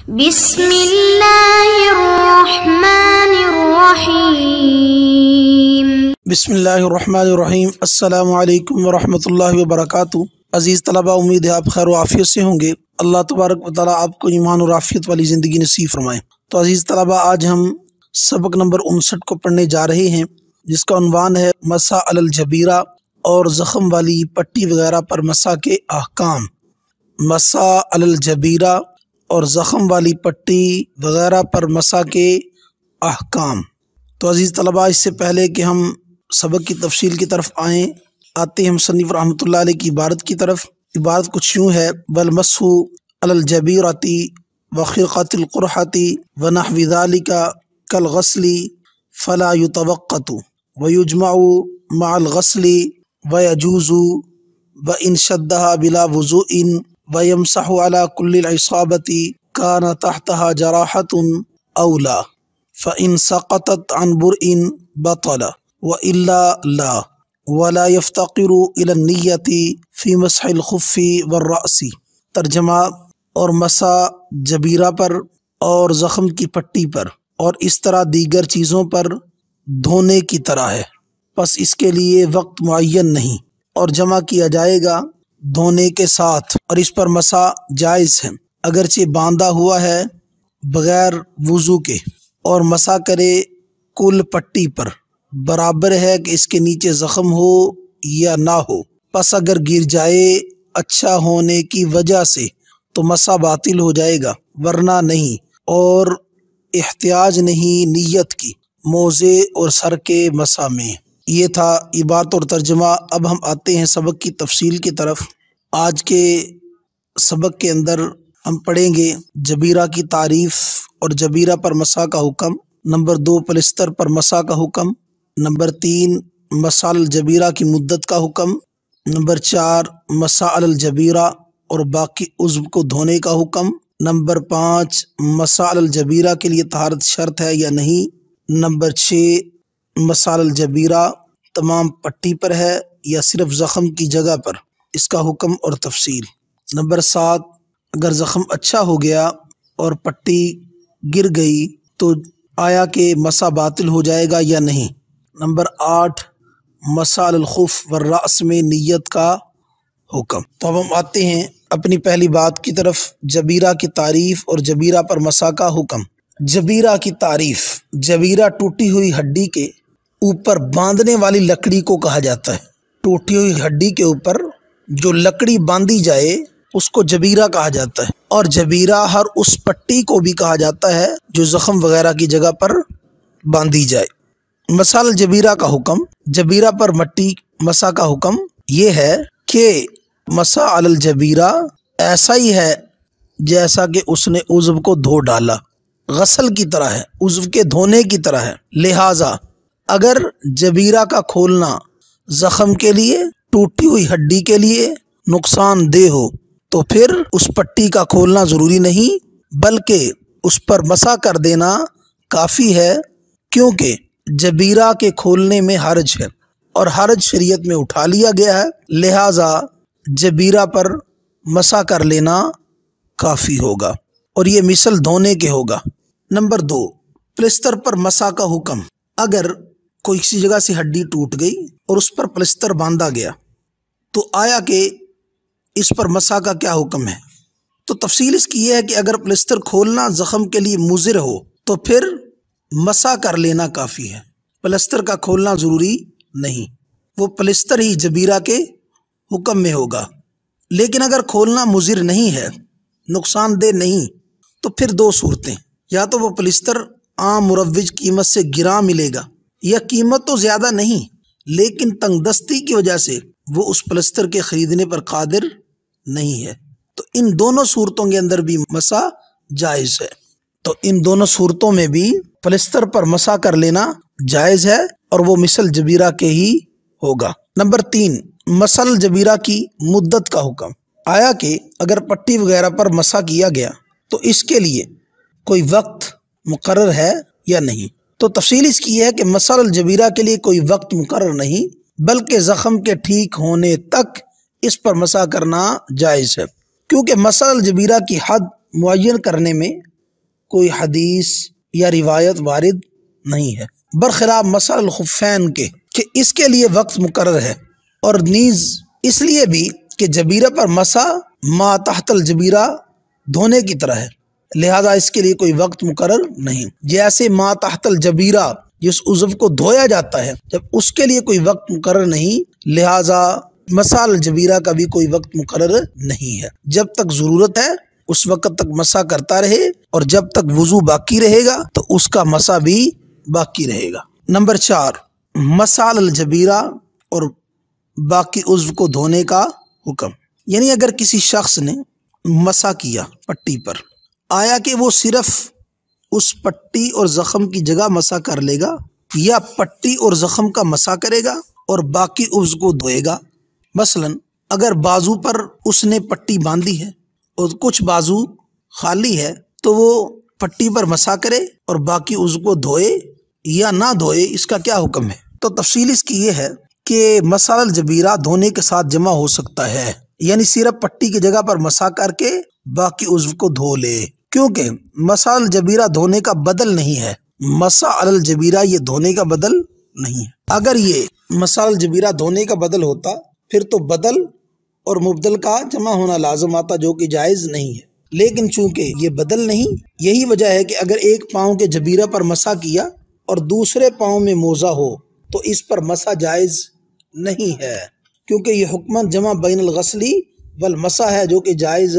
بسم اللہ الرحمن الرحیم۔ بسم اللہ الرحمن الرحیم۔ السلام علیکم ورحمۃ اللہ وبرکاتہ۔ عزیز طلبہ، امید ہے آپ خیر و عافیت سے ہوں گے۔ اللہ تبارک و تعالیٰ آپ کو ایمان اور عافیت والی زندگی نصیب فرمائے۔ تو عزیز طلبہ، آج ہم سبق نمبر 59 کو پڑھنے جا رہے ہیں، جس کا عنوان ہے مسح علی الجبیرہ اور زخم والی پٹی وغیرہ پر مسح کے احکام۔ مسح علی الجبیرہ اور زخم والی پٹی وغیرہ پر مسح کے احکام۔ تو عزیز طلبہ، اس سے پہلے کہ ہم سبق کی تفصیل کی طرف آتے ہیں مصنف رحمۃ اللہ علیہ کی عبارت کی طرف۔ عبارت کچھ یوں ہے: والمسح علی الجبیرۃ وخرقۃ القرحۃ ونحو ذلک کالغسل فلا یتوقت ویجمع مع الغسل ویجوز وإن شدها بلا وضوء ويمسح على كل العصابة كان تحتها جراحة أو لا فإن سقطت عن برء بطل وإلا لا ولا يفتقر إلى النية في مسح الخف والرأس۔ ترجمہ: اور مسح جبیرہ پر اور زخم کی پٹی پر اور اس طرح دیگر چیزوں پر دھونے کی طرح ہے، پس اس کے لیے وقت معین نہیں، اور جمع کیا جائے گا دھونے کے ساتھ، اور اس پر مسح جائز ہے اگرچہ باندھا ہوا ہے بغیر وضو کے، اور مسح کرے کل پٹی پر، برابر ہے کہ اس کے نیچے زخم ہو یا نہ ہو۔ پس اگر گر جائے اچھا ہونے کی وجہ سے تو مسح باطل ہو جائے گا، ورنہ نہیں، اور احتیاج نہیں نیت کی موزے اور سر کے مسح میں۔ یہ تھا عبارت اور ترجمہ۔ اب ہم آتے ہیں سبق کی تفصیل کی طرف۔ آج کے سبق کے اندر ہم پڑھیں گے جبیرہ کی تعریف اور جبیرہ پر مسح کا حکم، نمبر 2 پلستر پر مسح کا حکم، نمبر 3 مسح علی الجبیرہ کی مدت کا حکم، نمبر 4 مسح علی الجبیرہ اور باقی عضو کو دھونے کا حکم، نمبر 5 مسح علی الجبیرہ کے لیے طہارت شرط ہے یا نہیں، نمبر 6 مسح علی الجبیرہ تمام پٹی پر ہے یا صرف زخم کی جگہ پر، اس کا حکم اور تفصیل، نمبر 7 اگر زخم اچھا ہو گیا اور پٹی گر گئی تو آیا کہ مسح باطل ہو جائے گا یا نہیں، نمبر 8 مسح علی الخف والرأس میں نیت کا حکم۔ تو اب ہم آتے ہیں اپنی پہلی بات کی طرف، جبیرہ کی تعریف اور جبیرہ پر مسح کا حکم۔ جبیرہ کی تعریف: جبیرہ ٹوٹی ہوئی ہڈی کے اوپر باندھنے والی لکڑی کو کہا جاتا ہے۔ ٹوٹی ہوئی ہڈی کے اوپر جو لکڑی باندھی جائے اس کو جبیرہ کہا جاتا ہے، اور جبیرہ ہر اس پٹی کو بھی کہا جاتا ہے جو زخم وغیرہ کی جگہ پر باندھی جائے۔ مسح علی الجبیرہ کا حکم: جبیرہ پر مٹی مسح کا حکم یہ ہے کہ مسح علی الجبیرہ ایسا ہی ہے جیسا کہ اس نے عضو کو دھو ڈالا، غسل کی طرح ہے، عضو کے دھونے کی طرح ہے۔ لہٰذا اگر جبیرہ کا کھولنا زخم کے لیے، ٹوٹی ہوئی ہڈی کے لیے نقصان دہ ہو تو پھر اس پٹی کا کھولنا ضروری نہیں، بلکہ اس پر مسح کر دینا کافی ہے، کیونکہ جبیرہ کے کھولنے میں حرج ہے اور حرج شریعت میں اٹھا لیا گیا ہے، لہٰذا جبیرہ پر مسح کر لینا کافی ہوگا، اور یہ مثل دھونے کے ہوگا۔ نمبر 2 پلستر پر مسح کا حکم: اگر کوئی کسی جگہ سے ہڈی ٹوٹ گئی اور اس پر پلستر باندھا گیا تو آیا کہ اس پر مسح کا کیا حکم ہے؟ تو تفصیل اس کی یہ ہے کہ اگر پلستر کھولنا زخم کے لیے مضر ہو تو پھر مسح کر لینا کافی ہے، پلستر کا کھولنا ضروری نہیں، وہ پلستر ہی جبیرہ کے حکم میں ہوگا۔ لیکن اگر کھولنا مضر نہیں ہے، نقصان دہ نہیں، تو پھر 2 صورتیں: یا تو وہ پلستر عام مروج قیمت سے گراں ملے گا، یا قیمت تو زیادہ نہیں لیکن تنگ دستی کی وجہ سے وہ اس پلستر کے خریدنے پر قادر نہیں ہے، تو ان دونوں صورتوں کے اندر بھی مسح جائز ہے۔ تو ان دونوں صورتوں میں بھی پلستر پر مسح کر لینا جائز ہے، اور وہ مثل جبیرہ کے ہی ہوگا۔ نمبر 3 مسح علی الجبیرہ کی مدت کا حکم: آیا کہ اگر پٹی وغیرہ پر مسح کیا گیا تو اس کے لیے کوئی وقت مقرر ہے یا نہیں؟ تو تفصیل اس کی ہے کہ مسح علی الجبیرہ کے لیے کوئی وقت مقرر نہیں، بلکہ زخم کے ٹھیک ہونے تک اس پر مسح کرنا جائز ہے، کیونکہ مسح علی الجبیرہ کی حد معین کرنے میں کوئی حدیث یا روایت وارد نہیں ہے، برخلاف مسح الخفین کے کہ اس کے لیے وقت مقرر ہے، اور نیز اس لیے بھی کہ جبیرہ پر مسح ما تحت الجبیرہ دھونے کی طرح ہے، لہذا اس کے لیے کوئی وقت مقرر نہیں، جیسے ما تحت الجبیرہ جس عضو کو دھویا جاتا ہے، جب اس کے لیے کوئی وقت مقرر نہیں، لہذا مسح الجبیرہ کا بھی کوئی وقت مقرر نہیں ہے، جب تک ضرورت ہے اس وقت تک مسح کرتا رہے، اور جب تک وضو باقی رہے گا تو اس کا مسح بھی باقی رہے گا۔ نمبر 4، مسح الجبیرہ اور باقی عضو کو دھونے کا حکم، یعنی اگر کسی شخص نے مسح کیا پٹی پر، آیا کہ وہ صرف اس پٹی اور زخم کی جگہ مسح کر لے گا، یا پٹی اور زخم کا مسح کرے گا اور باقی عضو کو دھوئے گا؟ مثلا اگر بازو پر اس نے پٹی باندھی ہے اور کچھ بازو خالی ہے تو وہ پٹی پر مسح کرے اور باقی عضو کو دھوئے یا نہ دھوئے، اس کا کیا حکم ہے؟ تو تفصیل اس کی یہ ہے کہ مسح الجبیرہ دھونے کے ساتھ جمع ہو سکتا ہے، یعنی صرف پٹی کی جگہ پر مسح کر کے باقی عضو کو دھو لے، کیونکہ مسح الجبیرہ دھونے کا بدل نہیں ہے، مسح الجبیرہ یہ دھونے کا بدل نہیں ہے۔ اگر یہ مسح الجبیرہ دھونے کا بدل ہوتا پھر تو بدل اور مبدل کا جمع ہونا لازم آتا، جو کہ جائز نہیں ہے، لیکن چونکہ یہ بدل نہیں، یہی وجہ ہے کہ اگر ایک پاؤں کے جبیرہ پر مسح کیا اور دوسرے پاؤں میں موزہ ہو تو اس پر مسح جائز نہیں ہے، کیونکہ یہ حکماً جمع بین الغسلی والمسح ہے، جو کہ جائز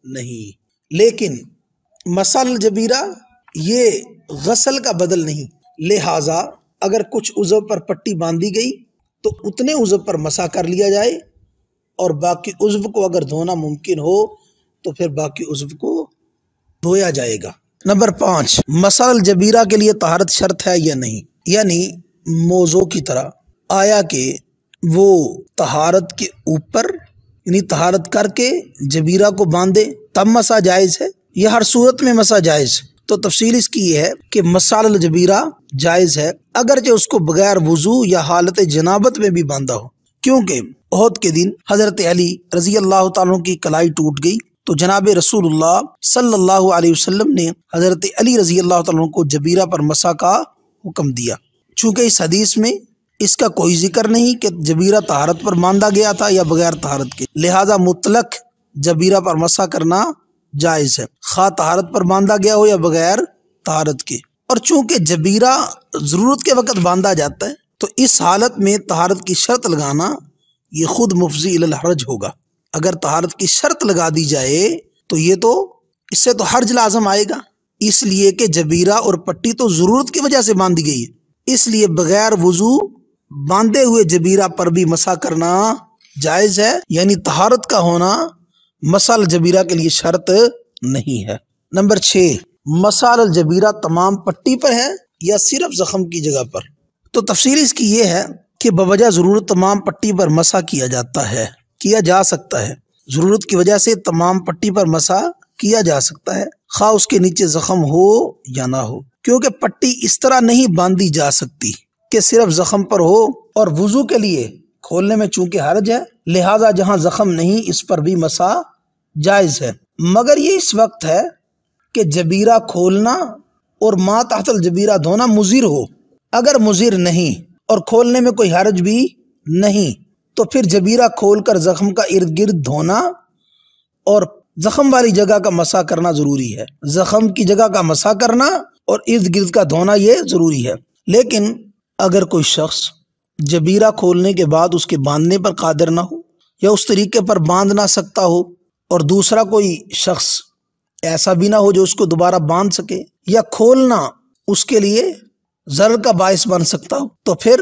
نہیں۔ لیکن مسح الجبیرہ یہ غسل کا بدل نہیں، لہٰذا اگر کچھ عضو پر پٹی باندھی گئی تو اتنے عضو پر مسح کر لیا جائے، اور باقی عضو کو اگر دھونا ممکن ہو تو پھر باقی عضو کو دھویا جائے گا۔ نمبر 5، مسح الجبیرہ کے لیے طہارت شرط ہے یا نہیں، یعنی موضوع کی طرح آیا کہ وہ طہارت کے اوپر یعنی طہارت کر کے جبیرہ کو باندھے تب مسح جائز ہے یا ہر صورت میں مسح جائز؟ تو تفصیل اس کی یہ ہے کہ مسح الجبیرہ جائز ہے اگرچہ اس کو بغیر وضو یا حالت جنابت میں بھی باندھا ہو، کیونکہ احد کے دن حضرت علی رضی اللہ تعالیٰ کی کلائی ٹوٹ گئی تو جناب رسول اللہ صلی اللہ علیہ وسلم نے حضرت علی رضی اللہ تعالیٰ کو جبیرہ پر مسح کا حکم دیا، چونکہ اس حدیث میں اس کا کوئی ذکر نہیں کہ جبیرہ طہارت پر باندھا گیا تھا یا بغیر طہارت کے، لہذا مطلق جبیرہ پر مسح کرنا جائز ہے، خواہ طہارت پر باندھا گیا ہو یا بغیر طہارت کے۔ اور چونکہ جبیرہ ضرورت کے وقت باندھا جاتا ہے تو اس حالت میں طہارت کی شرط لگانا یہ خود مفضی الی الحرج ہوگا۔ اگر طہارت کی شرط لگا دی جائے تو یہ تو اس سے تو حرج لازم آئے گا، اس لیے کہ جبیرہ اور پٹی تو ضرورت کی وجہ سے باندھی گئی ہے، اس لیے بغیر وضو باندھے ہوئے جبیرہ پر بھی مسح کرنا جائز ہے، یعنی طہارت کا ہونا مسح الجبیرہ کے لیے شرط نہیں ہے۔ نمبر 6، مسح الجبیرہ تمام پٹی پر ہے یا صرف زخم کی جگہ پر؟ تو تفصیل اس کی یہ ہے کہ بوجہ ضرورت تمام پٹی پر مسح کیا جاتا ہے، کیا جا سکتا ہے، ضرورت کی وجہ سے تمام پٹی پر مسح کیا جا سکتا ہے، خواہ اس کے نیچے زخم ہو یا نہ ہو، کیونکہ پٹی اس طرح نہیں باندھی جا سکتی کہ صرف زخم پر ہو، اور وضو کے لیے کھولنے میں چونکہ حرج ہے لہٰذا جہاں زخم نہیں اس پر بھی مسح جائز ہے، مگر یہ اس وقت ہے کہ جبیرہ کھولنا اور ما تحت الجبیرہ دھونا مضر ہو۔ اگر مضر نہیں اور کھولنے میں کوئی حرج بھی نہیں تو پھر جبیرہ کھول کر زخم کا ارد گرد دھونا اور زخم والی جگہ کا مسح کرنا ضروری ہے، زخم کی جگہ کا مسح کرنا اور ارد گرد کا دھونا یہ ضروری ہے۔ لیکن اگر کوئی شخص جبیرہ کھولنے کے بعد اس کے باندھنے پر قادر نہ ہو یا اس طریقے پر باندھ نہ سکتا ہو، اور دوسرا کوئی شخص ایسا بھی نہ ہو جو اس کو دوبارہ باندھ سکے، یا کھولنا اس کے لیے ضرر کا باعث بن سکتا ہو، تو پھر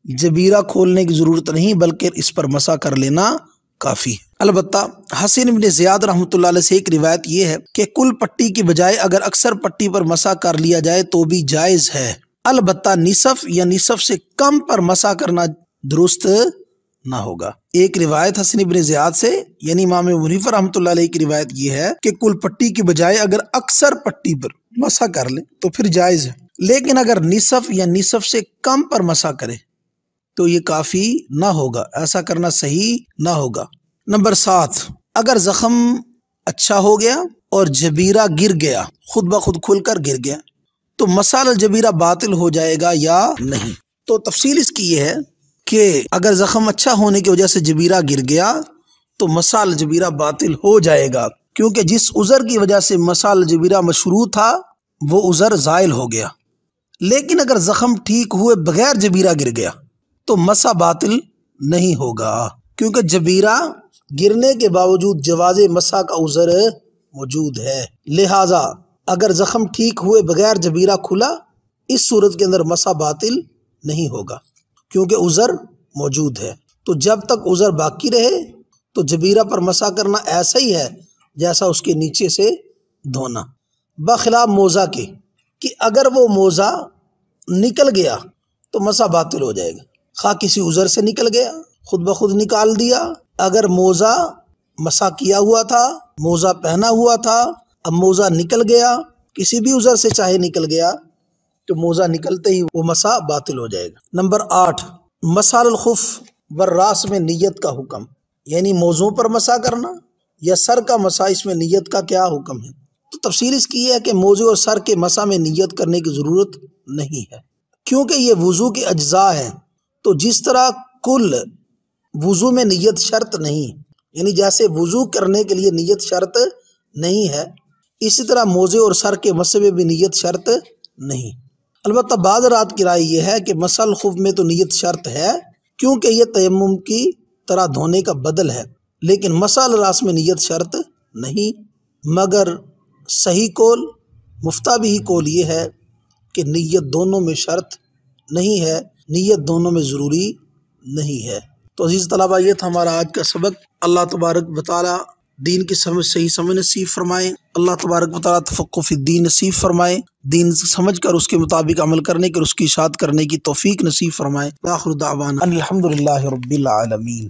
جبیرہ کھولنے کی ضرورت نہیں بلکہ اس پر مسح کر لینا کافی ہے۔ البتہ حسین بن زیاد رحمۃ اللہ علیہ سے ایک روایت یہ ہے کہ کل پٹی کی بجائے اگر اکثر پٹی پر مسح کر لیا جائے تو بھی جائز ہے، البتہ نصف یا نصف سے کم پر مسح کرنا درست نہ ہوگا۔ ایک روایت حسن بن زیاد سے یعنی امام ابو حنیفہ رحمۃ اللہ علیہ کی روایت یہ ہے کہ کل پٹی کی بجائے اگر اکثر پٹی پر مسح کر لے تو پھر جائز ہے، لیکن اگر نصف یا نصف سے کم پر مسح کرے تو یہ کافی نہ ہوگا، ایسا کرنا صحیح نہ ہوگا۔ نمبر 7، اگر زخم اچھا ہو گیا اور جبیرہ گر گیا، خود بخود کھل کر گر گیا، تو مسال الجبیرہ باطل ہو جائے گا یا نہیں؟ تو تفصیل اس کی یہ ہے کہ اگر زخم اچھا ہونے کی وجہ سے جبیرہ گر گیا تو مسال الجبیرہ باطل ہو جائے گا، کیونکہ جس عذر کی وجہ سے مسال الجبیرہ مشروع تھا وہ عذر زائل ہو گیا۔ لیکن اگر زخم ٹھیک ہوئے بغیر جبیرہ گر گیا تو مسح باطل نہیں ہوگا، کیونکہ جبیرہ گرنے کے باوجود جواز مسح کا عذر موجود ہے۔ لہٰذا اگر زخم ٹھیک ہوئے بغیر جبیرہ کھلا، اس صورت کے اندر مسح باطل نہیں ہوگا، کیونکہ عذر موجود ہے۔ تو جب تک عذر باقی رہے تو جبیرہ پر مسح کرنا ایسا ہی ہے جیسا اس کے نیچے سے دھونا، بخلاف موزہ کے کہ اگر وہ موزہ نکل گیا تو مسح باطل ہو جائے گا، خواہ کسی عذر سے نکل گیا، خود بخود نکال دیا۔ اگر موزہ مسح کیا ہوا تھا، موزہ پہنا ہوا تھا، اب موزہ نکل گیا، کسی بھی عذر سے چاہے نکل گیا، تو موزہ نکلتے ہی وہ مسح باطل ہو جائے گا۔ نمبر 8، مسح الخف والراس میں نیت کا حکم، یعنی موزوں پر مسح کرنا یا سر کا مسح، اس میں نیت کا کیا حکم ہے؟ تو تفصیل اس کی یہ ہے کہ موزے اور سر کے مسح میں نیت کرنے کی ضرورت نہیں ہے، کیونکہ یہ وضو کے اجزاء ہیں۔ تو جس طرح کل وضو میں نیت شرط نہیں، یعنی جیسے وضو کرنے کے لیے نیت شرط نہیں ہے، اسی طرح موزے اور سر کے مسح میں بھی نیت شرط نہیں۔ البتہ بعض حضرات کی رائے یہ ہے کہ مسح الخف میں تو نیت شرط ہے، کیونکہ یہ تیمم کی طرح دھونے کا بدل ہے، لیکن مسح الراس میں نیت شرط نہیں۔ مگر صحیح قول، مفتابی قول یہ ہے کہ نیت دونوں میں شرط نہیں ہے، نیت دونوں میں ضروری نہیں ہے۔ تو عزیز طلبہ، یہ تھا ہمارا آج کا سبق۔ اللہ تبارک و تعالی دین کی صحیح سمجھ نصیب فرمائے، اللہ تبارک و تعالی تفقہ فی الدین نصیب فرمائے، دین سمجھ کر اس کے مطابق عمل کرنے کی اور اس کی اشاعت کرنے کی توفیق نصیب فرمائے۔ آخر دعوانا الحمدللہ رب العالمین۔